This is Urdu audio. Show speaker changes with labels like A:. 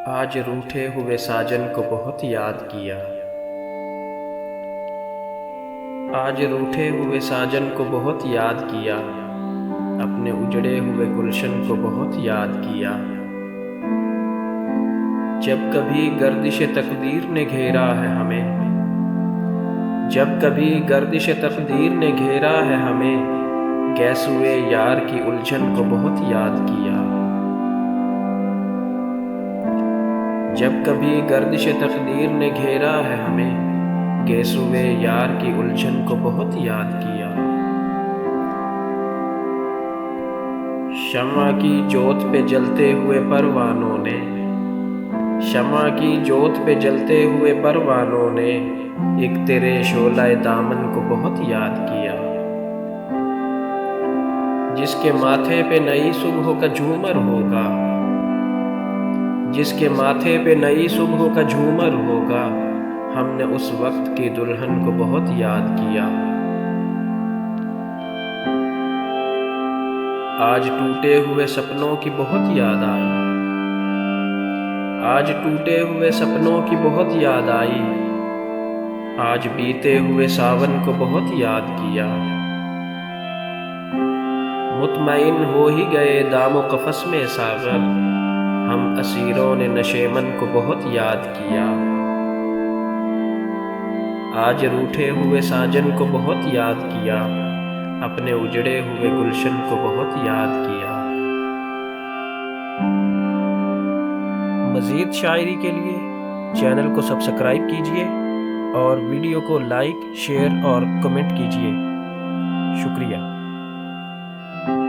A: آج روٹھے ہوئے ساجن کو بہت یاد کیا۔ آج روٹھے ہوئے ساجن کو بہت یاد کیا، اپنے اجڑے ہوئے گلشن کو بہت یاد کیا۔ جب کبھی گردش تقدیر نے گھیرا ہے ہمیں، جب کبھی گردش تقدیر نے گھیرا ہے ہمیں، گیسوئے یار کی الجھن کو بہت یاد کیا۔ جب کبھی گردش تقدیر نے گھیرا ہے ہمیں، گیسوئے یار کی الجھن کو بہت یاد کیا۔ شمع کی جوت پہ جلتے ہوئے پروانوں نے، شمع کی جوت پہ جلتے ہوئے پروانوں نے، ایک تیرے شعلہ دامن کو بہت یاد کیا۔ جس کے ماتھے پہ نئی صبح کا جھومر ہوگا، جس کے ماتھے پہ نئی صبح کا جھومر ہوگا، ہم نے اس وقت کی دلہن کو بہت یاد کیا۔ آج ٹوٹے ہوئے سپنوں کی بہت یاد آئی، آج ٹوٹے ہوئے سپنوں کی بہت یاد آئی، آج بیتے ہوئے ساون کو بہت یاد کیا۔ مطمئن ہو ہی گئے دام و قفس میں ساغر، ہم اسیروں نے نشیمن کو بہت یاد کیا۔ آج روٹھے ہوئے ساجن کو بہت یاد کیا، اپنے اجڑے ہوئے گلشن کو بہت یاد کیا۔ مزید شاعری کے لیے چینل کو سبسکرائب کیجیے اور ویڈیو کو لائک، شیئر اور کمنٹ کیجیے۔ شکریہ۔